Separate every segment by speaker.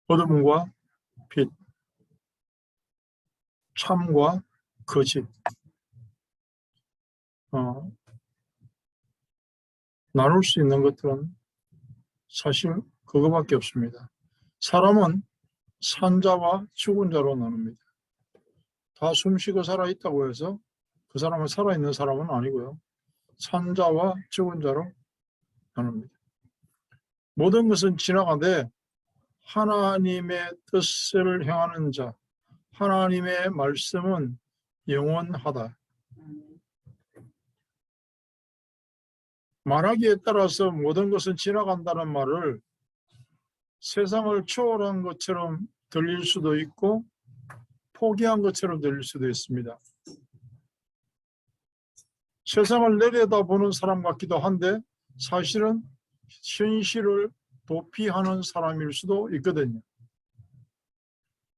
Speaker 1: 어둠과 빛, 참과 거짓. 나눌 수 있는 것들은 사실 그거밖에 없습니다. 사람은 산 자와 죽은 자로 나눕니다. 다 숨쉬고 살아있다고 해서 그 사람은 살아있는 사람은 아니고요. 산 자와 죽은 자로 나눕니다. 모든 것은 지나가되 하나님의 뜻을 행하는 자, 하나님의 말씀은 영원하다. 말하기에 따라서 모든 것은 지나간다는 말을 세상을 초월한 것처럼 들릴 수도 있고 포기한 것처럼 들릴 수도 있습니다. 세상을 내려다보는 사람 같기도 한데 사실은 현실을 도피하는 사람일 수도 있거든요.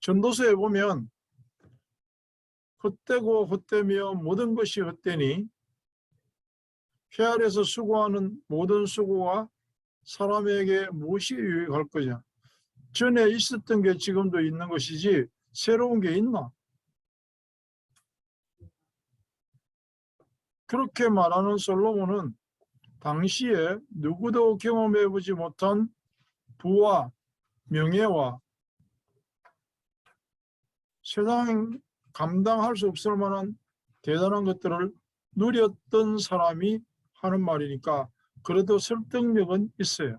Speaker 1: 전도서에 보면 헛되고 헛되며 모든 것이 헛되니 해 아래서 수고하는 모든 수고가 사람에게 무엇이 유익할 거냐. 전에 있었던 게 지금도 있는 것이지 새로운 게 있나? 그렇게 말하는 솔로몬은 당시에 누구도 경험해보지 못한 부와 명예와 세상 감당할 수 없을 만한 대단한 것들을 누렸던 사람이 하는 말이니까 그래도 설득력은 있어요.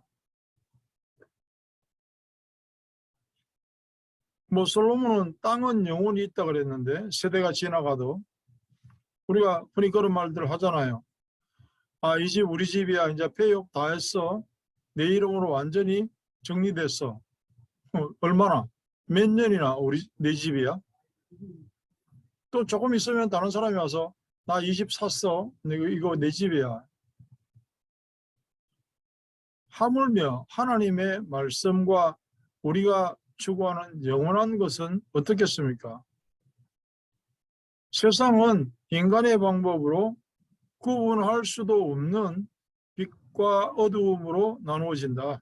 Speaker 1: 솔로몬은 땅은 영원히 있다 그랬는데 세대가 지나가도 우리가 흔히 그런 말들 하잖아요. 이 집 우리 집이야. 이제 폐업 다 했어. 내 이름으로 완전히 정리됐어. 얼마나? 몇 년이나 내 집이야? 또 조금 있으면 다른 사람이 와서 나 이 집 샀어. 이거 내 집이야. 하물며 하나님의 말씀과 우리가 추구하는 영원한 것은 어떻겠습니까? 세상은 인간의 방법으로 구분할 수도 없는 빛과 어두움으로 나누어진다.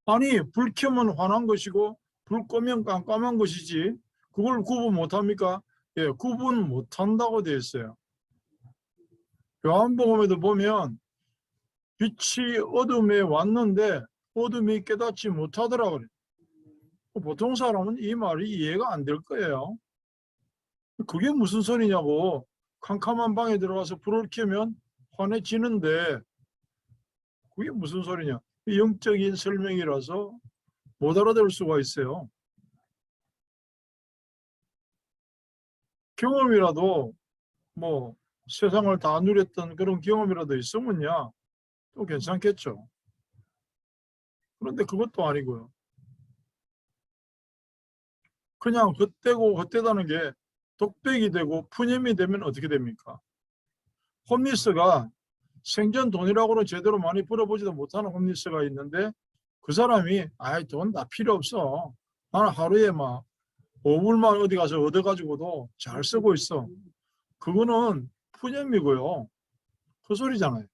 Speaker 1: 아니, 불 켜면 환한 것이고 불 끄면 깜깜한 것이지 그걸 구분 못합니까? 예, 구분 못한다고 되어 있어요. 요한복음에도 보면 빛이 어둠에 왔는데 어둠이 깨닫지 못하더라 그래요. 보통 사람은 이 말이 이해가 안 될 거예요. 그게 무슨 소리냐고. 캄캄한 방에 들어가서 불을 켜면 환해지는데 그게 무슨 소리냐. 영적인 설명이라서 못 알아들을 수가 있어요. 경험이라도 세상을 다 누렸던 그런 경험이라도 있으면야 또 괜찮겠죠. 그런데 그것도 아니고요. 그냥 헛되고 헛되다는 게 독백이 되고 푸념이 되면 어떻게 됩니까? 홈리스가 생전 돈이라고는 제대로 많이 벌어보지도 못하는 홈리스가 있는데 그 사람이 돈 다 필요 없어. 나는 하루에 5불만 어디 가서 얻어가지고도 잘 쓰고 있어. 그거는 푸념이고요. 그 소리잖아요.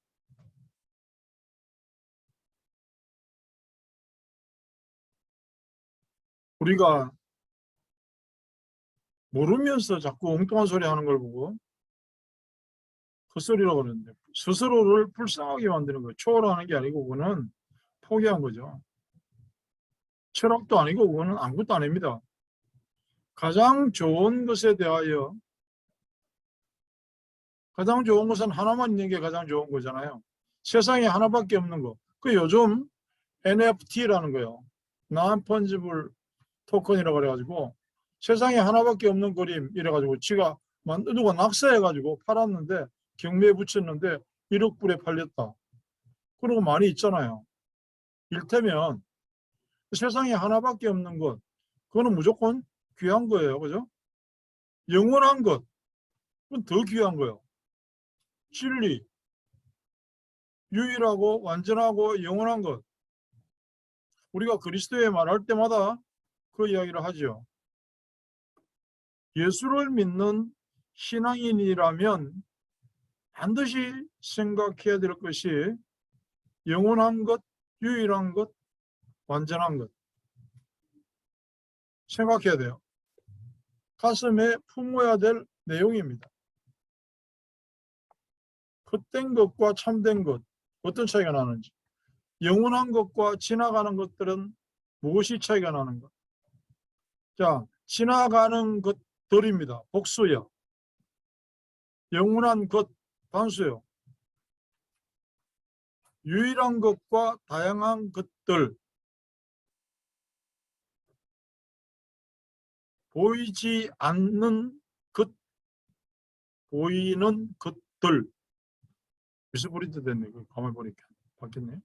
Speaker 1: 우리가 모르면서 자꾸 엉뚱한 소리 하는 걸 보고 헛소리라고 그러는데 스스로를 불쌍하게 만드는 거예요. 초월하는 게 아니고 그거는 포기한 거죠. 철학도 아니고 그거는 아무것도 아닙니다. 가장 좋은 것에 대하여 가장 좋은 것은 하나만 있는 게 가장 좋은 거잖아요. 세상에 하나밖에 없는 거. 그 요즘 NFT라는 거요. Non-Fungible 토큰이라고 그래가지고 세상에 하나밖에 없는 그림 이래가지고 지가 누가 낙서해가지고 팔았는데 경매에 붙였는데 1억 불에 팔렸다. 그런 거 많이 있잖아요. 일테면 세상에 하나밖에 없는 것 그거는 무조건 귀한 거예요. 그죠? 영원한 것 그건 더 귀한 거예요. 진리 유일하고 완전하고 영원한 것 우리가 그리스도의 말할 때마다 그 이야기를 하죠. 예수를 믿는 신앙인이라면 반드시 생각해야 될 것이 영원한 것, 유일한 것, 완전한 것. 생각해야 돼요. 가슴에 품어야 될 내용입니다. 헛된 것과 참된 것, 어떤 차이가 나는지, 영원한 것과 지나가는 것들은 무엇이 차이가 나는가? 자, 지나가는 것들입니다. 복수요. 영원한 것, 단수요. 유일한 것과 다양한 것들, 보이지 않는 것, 보이는 것들. 미스프린트 됐네. 가만히 보니까 바뀌네.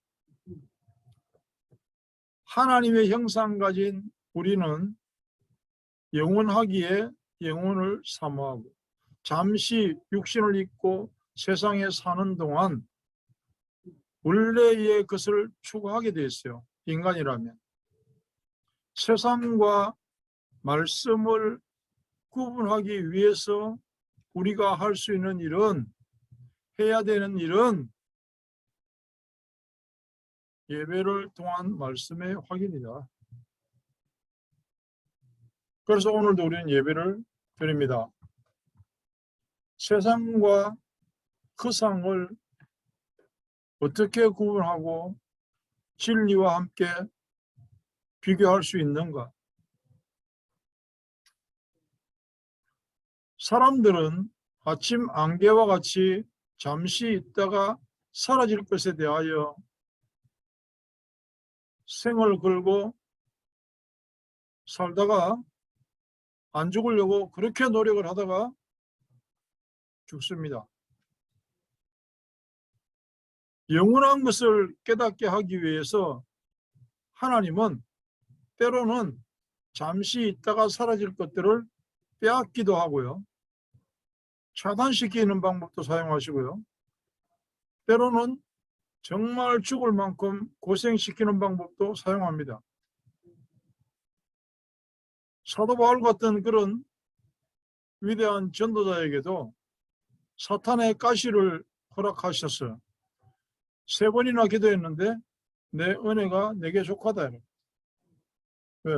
Speaker 1: 하나님의 형상 가진 우리는 영원하기에 영혼을 사모하고 잠시 육신을 입고 세상에 사는 동안 원래의 것을 추구하게 되어 있어요. 인간이라면. 세상과 말씀을 구분하기 위해서 우리가 할 수 있는 일은, 해야 되는 일은 예배를 통한 말씀의 확인이다. 그래서 오늘도 우리는 예배를 드립니다. 세상과 그 상을 어떻게 구분하고 진리와 함께 비교할 수 있는가? 사람들은 아침 안개와 같이 잠시 있다가 사라질 것에 대하여 생을 걸고 살다가 안 죽으려고 그렇게 노력을 하다가 죽습니다. 영원한 것을 깨닫게 하기 위해서 하나님은 때로는 잠시 있다가 사라질 것들을 빼앗기도 하고요. 차단시키는 방법도 사용하시고요. 때로는 정말 죽을 만큼 고생시키는 방법도 사용합니다. 사도 바울 같은 그런 위대한 전도자에게도 사탄의 가시를 허락하셨어요. 3번이나 기도했는데 내 은혜가 내게 족하다. 왜?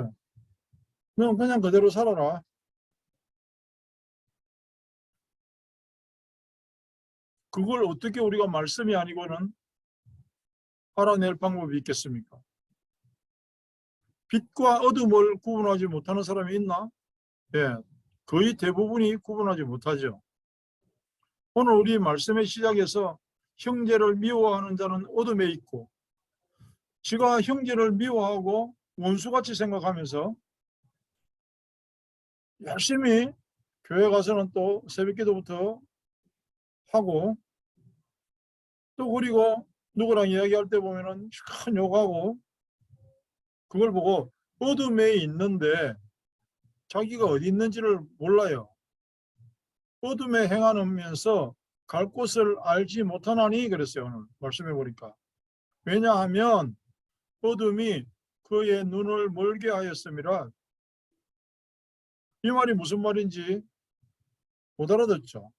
Speaker 1: 넌 그냥 그대로 살아라. 그걸 어떻게 우리가 말씀이 아니고는 알아낼 방법이 있겠습니까? 빛과 어둠을 구분하지 못하는 사람이 있나? 예, 거의 대부분이 구분하지 못하죠. 오늘 우리 말씀의 시작에서 형제를 미워하는 자는 어둠에 있고, 지가 형제를 미워하고 원수같이 생각하면서 열심히 교회 가서는 또 새벽기도부터 하고, 또 그리고 누구랑 이야기할 때 보면은 큰 욕하고, 그걸 보고 어둠에 있는데 자기가 어디 있는지를 몰라요. 어둠에 행하면서 갈 곳을 알지 못하나니 그랬어요. 오늘 말씀해 보니까. 왜냐하면 어둠이 그의 눈을 멀게 하였음이라. 이 말이 무슨 말인지 못 알아듣죠.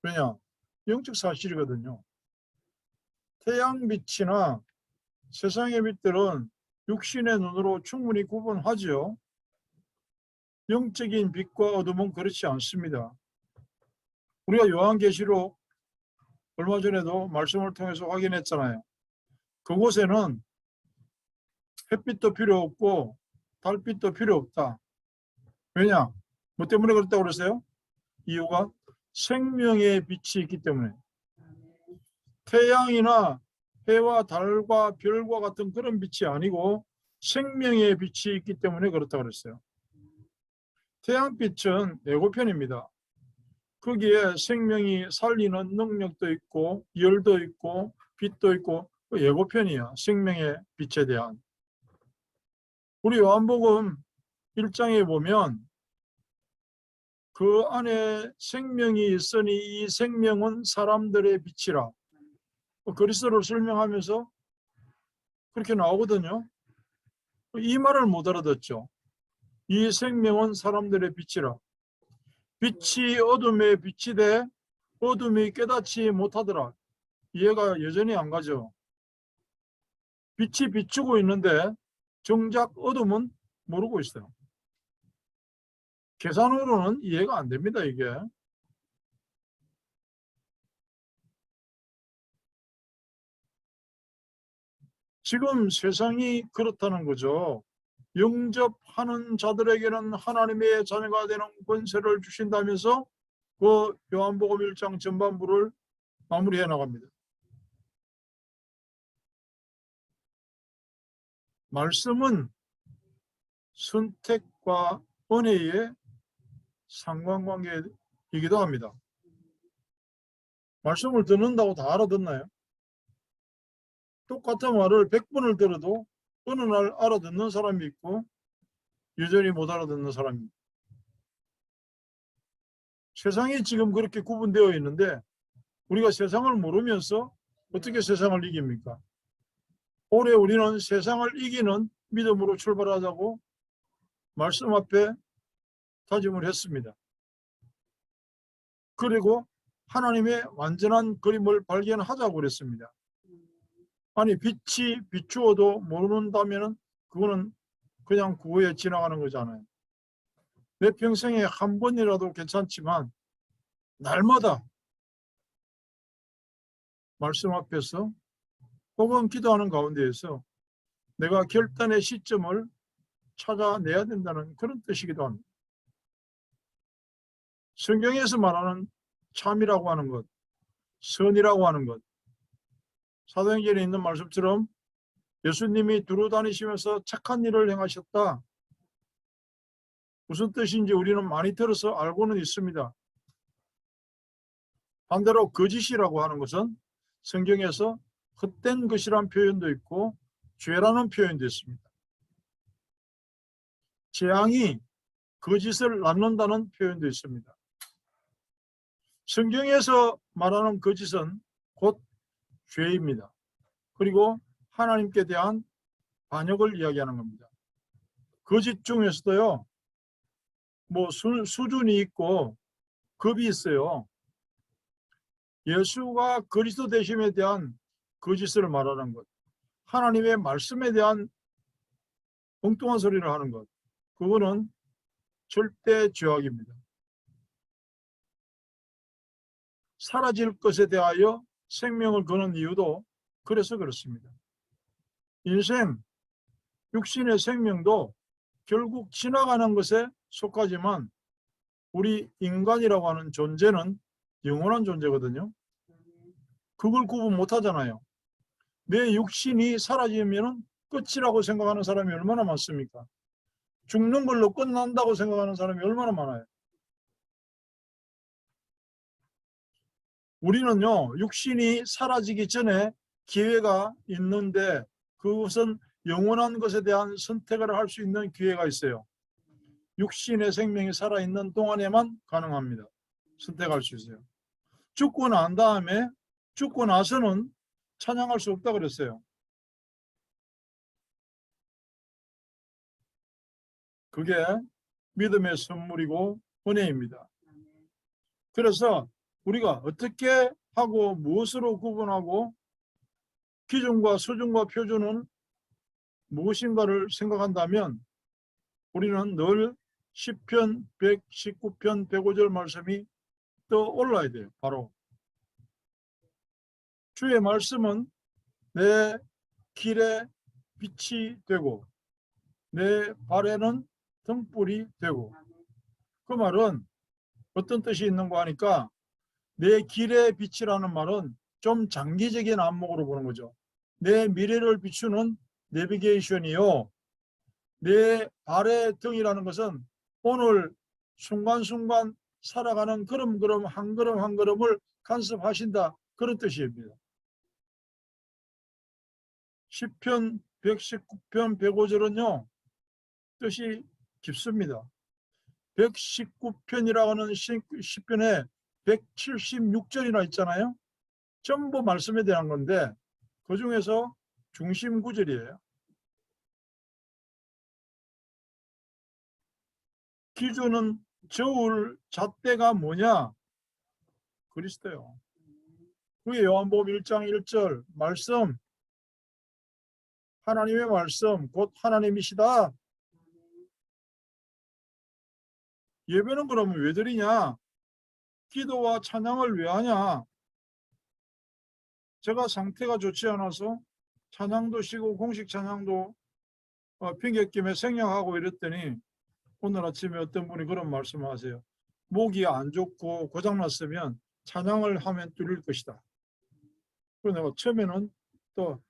Speaker 1: 왜냐? 영적 사실이거든요. 태양빛이나 세상의 빛들은 육신의 눈으로 충분히 구분하죠. 영적인 빛과 어둠은 그렇지 않습니다. 우리가 요한계시록 얼마 전에도 말씀을 통해서 확인했잖아요. 그곳에는 햇빛도 필요 없고 달빛도 필요 없다. 왜냐? 뭐 때문에 그렇다고 그랬어요? 이유가 생명의 빛이 있기 때문에. 태양이나 해와 달과 별과 같은 그런 빛이 아니고 생명의 빛이 있기 때문에 그렇다고 그랬어요. 태양빛은 예고편입니다. 거기에 생명이 살리는 능력도 있고 열도 있고 빛도 있고 예고편이야. 생명의 빛에 대한. 우리 요한복음 1장에 보면 그 안에 생명이 있으니 이 생명은 사람들의 빛이라. 그리스도를 설명하면서 그렇게 나오거든요. 이 말을 못 알아듣죠. 이 생명은 사람들의 빛이라. 빛이 어둠에 빛이 돼 어둠이 깨닫지 못하더라. 이해가 여전히 안 가죠. 빛이 비추고 있는데 정작 어둠은 모르고 있어요. 계산으로는 이해가 안 됩니다, 이게. 지금 세상이 그렇다는 거죠. 영접하는 자들에게는 하나님의 자녀가 되는 권세를 주신다면서 그 요한복음 1장 전반부를 마무리해 나갑니다. 말씀은 선택과 은혜의 상관관계이기도 합니다. 말씀을 듣는다고 다 알아듣나요? 똑같은 말을 100번을 들어도 어느 날 알아듣는 사람이 있고 여전히 못 알아듣는 사람이 있고, 세상이 지금 그렇게 구분되어 있는데 우리가 세상을 모르면서 어떻게 세상을 이깁니까? 올해 우리는 세상을 이기는 믿음으로 출발하자고 말씀 앞에 다짐을 했습니다. 그리고 하나님의 완전한 그림을 발견하자고 그랬습니다. 아니, 빛이 비추어도 모른다면 그거는 그냥 구호에 지나가는 거잖아요. 내 평생에 한 번이라도 괜찮지만 날마다 말씀 앞에서 혹은 기도하는 가운데에서 내가 결단의 시점을 찾아내야 된다는 그런 뜻이기도 합니다. 성경에서 말하는 참이라고 하는 것, 선이라고 하는 것, 사도행전에 있는 말씀처럼 예수님이 두루 다니시면서 착한 일을 행하셨다. 무슨 뜻인지 우리는 많이 들어서 알고는 있습니다. 반대로 거짓이라고 하는 것은 성경에서 헛된 것이란 표현도 있고 죄라는 표현도 있습니다. 재앙이 거짓을 낳는다는 표현도 있습니다. 성경에서 말하는 거짓은 곧 죄입니다. 그리고 하나님께 대한 반역을 이야기하는 겁니다. 거짓 중에서도요, 뭐 수준이 있고 급이 있어요. 예수가 그리스도 되심에 대한 거짓을 말하는 것, 하나님의 말씀에 대한 엉뚱한 소리를 하는 것, 그거는 절대 죄악입니다. 사라질 것에 대하여 생명을 거는 이유도 그래서 그렇습니다. 인생, 육신의 생명도 결국 지나가는 것에 속하지만 우리 인간이라고 하는 존재는 영원한 존재거든요. 그걸 구분 못 하잖아요. 내 육신이 사라지면 끝이라고 생각하는 사람이 얼마나 많습니까? 죽는 걸로 끝난다고 생각하는 사람이 얼마나 많아요. 우리는요, 육신이 사라지기 전에 기회가 있는데 그것은 영원한 것에 대한 선택을 할 수 있는 기회가 있어요. 육신의 생명이 살아있는 동안에만 가능합니다. 선택할 수 있어요. 죽고 난 다음에, 죽고 나서는 찬양할 수 없다 그랬어요. 그게 믿음의 선물이고 은혜입니다. 그래서 우리가 어떻게 하고 무엇으로 구분하고 기준과 수준과 표준은 무엇인가를 생각한다면 우리는 늘 시편 119편 105절 말씀이 떠올라야 돼요. 바로 주의 말씀은 내 길에 빛이 되고 내 발에는 등불이 되고, 그 말은 어떤 뜻이 있는가 하니까 내 길의 빛이라는 말은 좀 장기적인 안목으로 보는 거죠. 내 미래를 비추는 내비게이션이요. 내 발의 등이라는 것은 오늘 순간순간 살아가는 걸음걸음 한 걸음 한 걸음을 간섭하신다, 그런 뜻입니다. 시편 119편 105절은요 뜻이 깊습니다. 119편이라고 하는 시편에 176절이나 있잖아요. 전부 말씀에 대한 건데 그 중에서 중심 구절이에요. 기준은 저울 잣대가 뭐냐? 그리스도요. 그게 요한복음 1장 1절 말씀, 하나님의 말씀 곧 하나님이시다. 예배는 그러면 왜 드리냐? 기도와 찬양을 왜 하냐? 제가 상태가 좋지 않아서 찬양도 쉬고 공식 찬양도 핑계김에 생략하고 이랬더니 오늘 아침에 어떤 분이 그런 말씀을 하세요. 목이 안 좋고 고장났으면 찬양을 하면 뚫릴 것이다. 그래서 내가 처음에는 또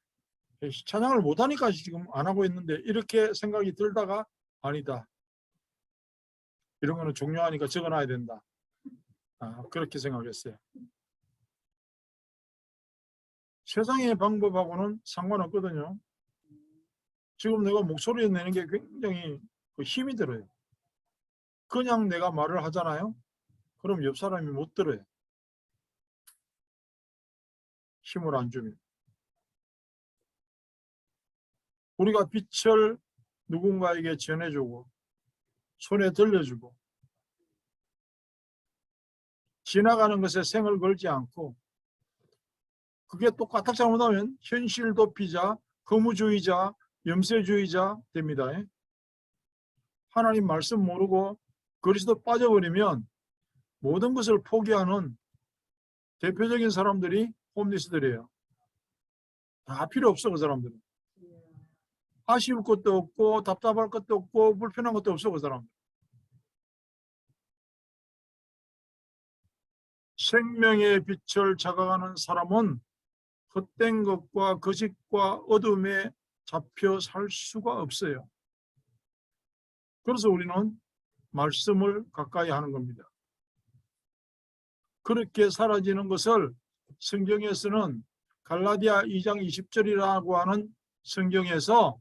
Speaker 1: 찬양을 못하니까 지금 안 하고 있는데 이렇게 생각이 들다가 아니다. 이런 거는 중요하니까 적어놔야 된다. 그렇게 생각했어요. 세상의 방법하고는 상관없거든요. 지금 내가 목소리 내는 게 굉장히 힘이 들어요. 그냥 내가 말을 하잖아요. 그럼 옆 사람이 못 들어요. 힘을 안 주면. 우리가 빛을 누군가에게 전해주고 손에 들려주고 지나가는 것에 생을 걸지 않고 그게 또 까딱 잘못하면 현실 도피자, 거무주의자, 염세주의자 됩니다. 하나님 말씀 모르고 그리스도 빠져버리면 모든 것을 포기하는 대표적인 사람들이 홈리스들이에요. 다 필요 없어 그 사람들은. 아쉬울 것도 없고 답답할 것도 없고 불편한 것도 없어 그 사람들. 생명의 빛을 자각하는 사람은 헛된 것과 거짓과 어둠에 잡혀 살 수가 없어요. 그래서 우리는 말씀을 가까이 하는 겁니다. 그렇게 사라지는 것을 성경에서는 갈라디아 2장 20절이라고 하는 성경에서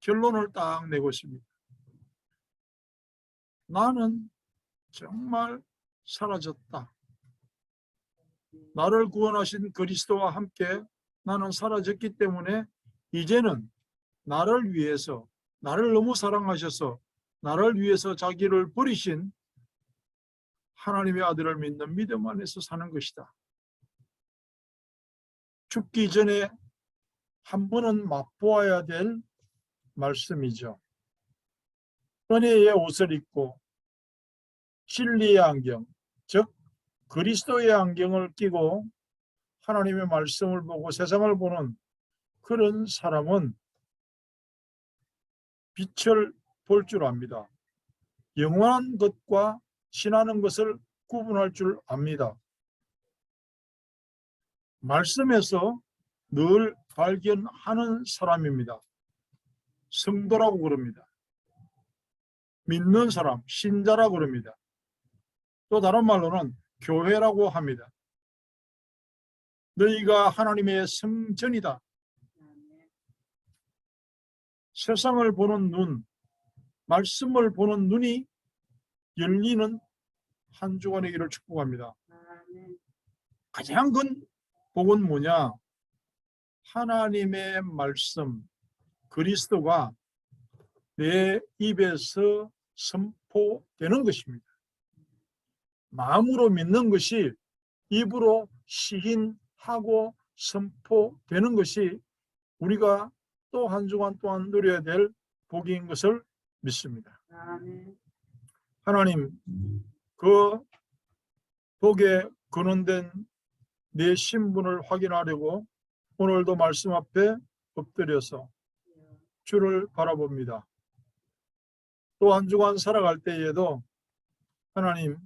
Speaker 1: 결론을 딱 내고 있습니다. 나는 정말 사라졌다. 나를 구원하신 그리스도와 함께 나는 사라졌기 때문에 이제는 나를 위해서, 나를 너무 사랑하셔서 나를 위해서 자기를 버리신 하나님의 아들을 믿는 믿음 안에서 사는 것이다. 죽기 전에 한 번은 맛보아야 될 말씀이죠. 은혜의 옷을 입고 진리의 안경, 즉 그리스도의 안경을 끼고 하나님의 말씀을 보고 세상을 보는 그런 사람은 빛을 볼 줄 압니다. 영원한 것과 지나는 것을 구분할 줄 압니다. 말씀에서 늘 발견하는 사람입니다. 성도라고 그럽니다. 믿는 사람, 신자라고 그럽니다. 또 다른 말로는 교회라고 합니다. 너희가 하나님의 성전이다. 세상을 보는 눈, 말씀을 보는 눈이 열리는 한 주간의 길을 축복합니다. 가장 큰 복은 뭐냐? 하나님의 말씀, 그리스도가 내 입에서 선포되는 것입니다. 마음으로 믿는 것이 입으로 시인하고 선포되는 것이 우리가 또 한 주간 또한 누려야 될 복인 것을 믿습니다. 하나님, 그 복에 근원된 내 신분을 확인하려고 오늘도 말씀 앞에 엎드려서 주를 바라봅니다. 또 한 주간 살아갈 때에도 하나님,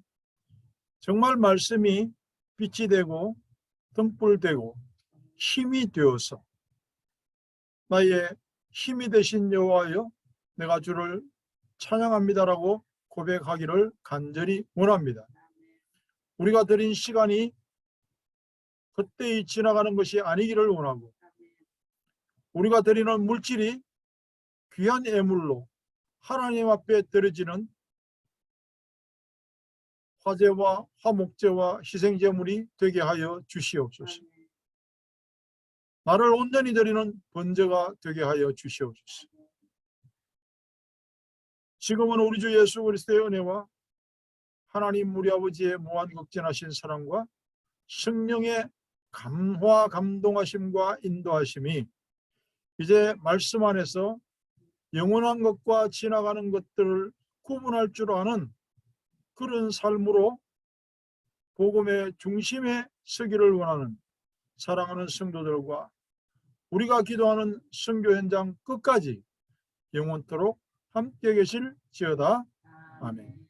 Speaker 1: 정말 말씀이 빛이 되고 등불되고 힘이 되어서 나의 힘이 되신 여호와여 내가 주를 찬양합니다라고 고백하기를 간절히 원합니다. 우리가 드린 시간이 그때에 지나가는 것이 아니기를 원하고 우리가 드리는 물질이 귀한 예물로 하나님 앞에 드려지는 화제와 화목제와 희생제물이 되게 하여 주시옵소서. 나를 온전히 드리는 번제가 되게 하여 주시옵소서. 지금은 우리 주 예수 그리스도의 은혜와 하나님 우리 아버지의 무한 극진하신 사랑과 성령의 감화 감동하심과 인도하심이 이제 말씀 안에서 영원한 것과 지나가는 것들을 구분할 줄 아는 그런 삶으로 복음의 중심에 서기를 원하는 사랑하는 성도들과 우리가 기도하는 선교 현장 끝까지 영원토록 함께 계실지어다. 아멘.